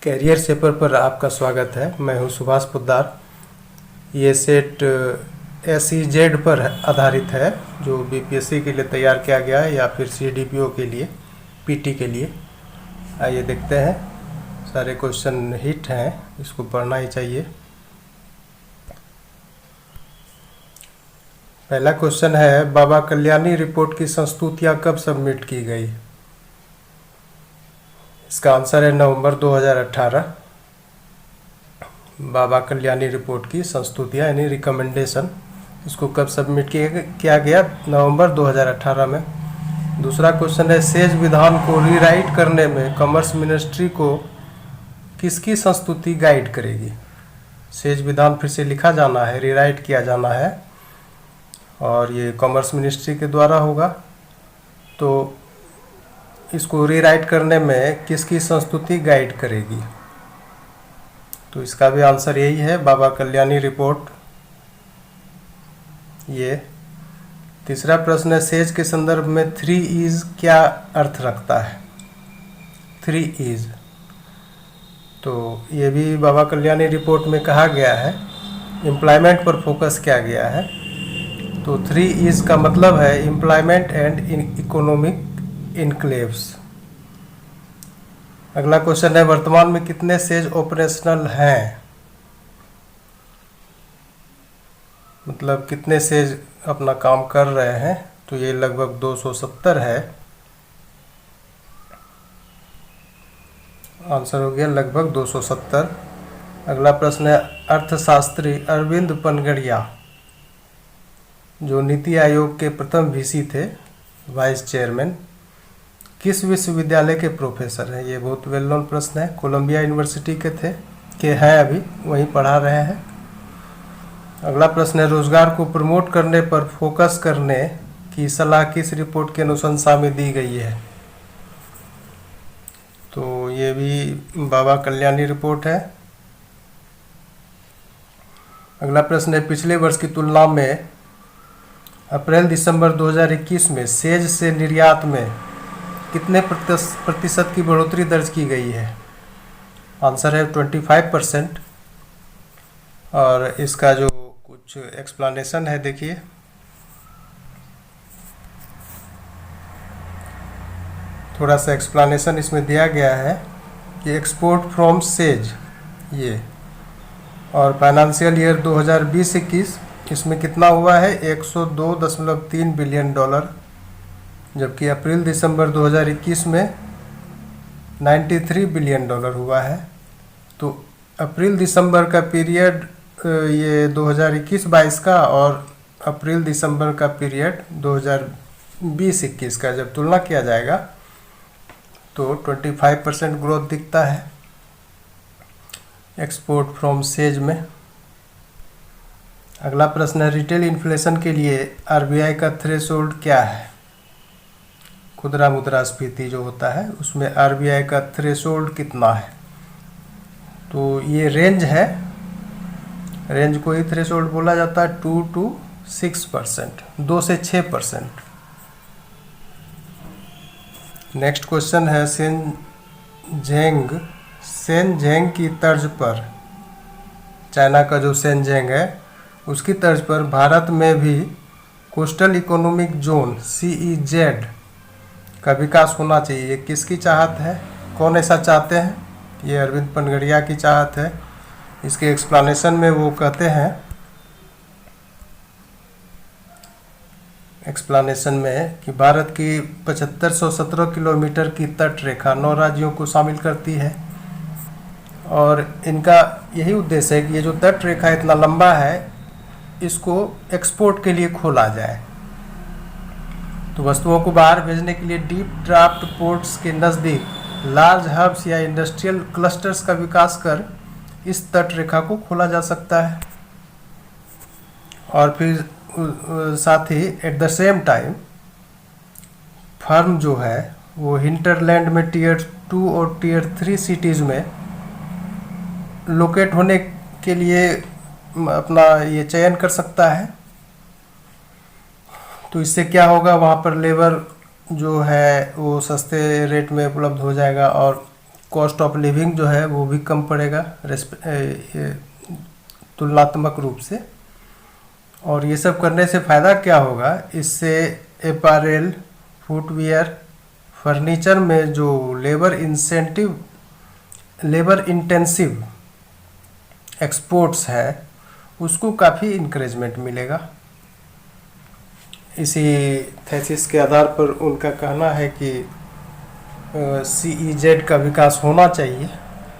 Career shaper पर आपका स्वागत है। मैं हूं सुभाष पोद्दार। ये सेट SEZ पर आधारित है, जो BPSC के लिए तैयार किया गया है या फिर CDPO के लिए, PT के लिए। आइए देखते हैं। सारे क्वेश्चन हिट हैं, इसको पढ़ना ही चाहिए। पहला क्वेश्चन है, बाबा कल्याणी रिपोर्ट की संस्तुतियाँ कब सबमिट की गई? इसका आंसर है नवंबर 2018। बाबा कल्याणी रिपोर्ट की संस्तुतियाँ यानी रिकमेंडेशन, इसको कब सबमिट किया गया? नवंबर 2018 में। दूसरा क्वेश्चन है, सेज विधान को रीराइट करने में कॉमर्स मिनिस्ट्री को किसकी संस्तुति गाइड करेगी? सेज विधान फिर से लिखा जाना है, रीराइट किया जाना है, और ये कॉमर्स मिनिस्ट्री के द्वारा होगा। तो इसको रीराइट करने में किसकी संस्तुति गाइड करेगी? तो इसका भी आंसर यही है, बाबा कल्याणी रिपोर्ट। ये तीसरा प्रश्न है, सेज के संदर्भ में 3 E's क्या अर्थ रखता है? 3 E's, तो ये भी बाबा कल्याणी रिपोर्ट में कहा गया है। एम्प्लॉयमेंट पर फोकस किया गया है। तो 3 E's का मतलब है एम्प्लॉयमेंट एंड इकोनॉमिक इनक्लेव्स। अगला क्वेश्चन है, वर्तमान में कितने सेज ऑपरेशनल हैं? मतलब कितने सेज अपना काम कर रहे हैं? तो ये लगभग 270 है। आंसर हो गया लगभग 270। अगला प्रश्न है, अर्थशास्त्री अरविंद पनगड़िया, जो नीति आयोग के प्रथम VC थे, वाइस चेयरमैन, किस विश्वविद्यालय के प्रोफेसर हैं? ये बहुत वेल नोन प्रश्न है। कोलंबिया यूनिवर्सिटी के हैं, अभी वहीं पढ़ा रहे हैं। अगला प्रश्न है, रोजगार को प्रमोट करने पर फोकस करने की सलाह किस रिपोर्ट के अनुशंसा में दी गई है? तो ये भी बाबा कल्याणी रिपोर्ट है। अगला प्रश्न है, पिछले वर्ष की तुलना में अप्रैल-दिसंबर 2021 में सेज से निर्यात में कितने प्रतिशत की बढ़ोतरी दर्ज की गई है? आंसर है 25%। और इसका जो कुछ एक्सप्लेनेशन है, देखिए। थोड़ा सा एक्सप्लेनेशन इसमें दिया गया है कि एक्सपोर्ट फ्रॉम सेज, ये, और फाइनेंशियल ईयर 2020-21 इसमें कितना हुआ है? $102.3 बिलियन, जबकि अप्रैल-दिसंबर 2021 में $93 बिलियन हुआ है। तो अप्रैल-दिसंबर का पीरियड ये 2021-22 का, और अप्रैल-दिसंबर का पीरियड 2020-21 का जब तुलना किया जाएगा तो 25% ग्रोथ दिखता है एक्सपोर्ट फ्रॉम सेज में। अगला प्रश्न है, रिटेल इन्फ्लेशन के लिए RBI का थ्रेशोल्ड क्या है? खुदरा मुद्रास्फीति जो होता है उसमें RBI का थ्रेशोल्ड कितना है? तो ये रेंज है, रेंज को ही थ्रेशोल्ड बोला जाता है। 2 to 6%, 2 से 6%। नेक्स्ट क्वेश्चन है, शेनज़ेंग की तर्ज पर, चाइना का जो शेनज़ेंग है उसकी तर्ज पर भारत में भी कोस्टल इकोनॉमिक जोन CEZ का विकास होना चाहिए। ये किसकी चाहत है? कौन ऐसा चाहते हैं? ये अरविंद पनगड़िया की चाहत है। इसके एक्सप्लेनेशन में वो कहते हैं, एक्सप्लेनेशन में, कि भारत की 7517 किलोमीटर की तट रेखा 9 राज्यों को शामिल करती है, और इनका यही उद्देश्य है कि ये जो तट रेखा इतना लंबा है, इसको एक्सपोर्ट के लिए खोला जाए। तो वस्तुओं को बाहर भेजने के लिए डीप ड्राफ्ट पोर्ट्स के नज़दीक लार्ज हब्स या इंडस्ट्रियल क्लस्टर्स का विकास कर इस तट रेखा को खोला जा सकता है। और फिर साथ ही at the same time firm जो है वो हिंटरलैंड में Tier 2 और Tier 3 सिटीज़ में लोकेट होने के लिए अपना ये चयन कर सकता है। तो इससे क्या होगा, वहाँ पर लेबर जो है वो सस्ते रेट में उपलब्ध हो जाएगा, और कॉस्ट ऑफ लिविंग जो है वो भी कम पड़ेगा तुलनात्मक रूप से। और ये सब करने से फ़ायदा क्या होगा, इससे एपारेल, फुटवियर, फर्नीचर में जो लेबर इंटेंसिव एक्सपोर्ट्स है उसको काफ़ी इंकरेजमेंट मिलेगा। इसी थेसिस के आधार पर उनका कहना है कि CEZ का विकास होना चाहिए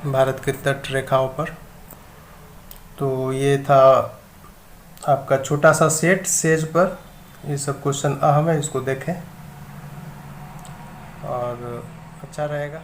भारत के तट रेखाओं पर। तो ये था आपका छोटा सा सेट सेज पर। ये सब क्वेश्चन अहम है, इसको देखें और अच्छा रहेगा।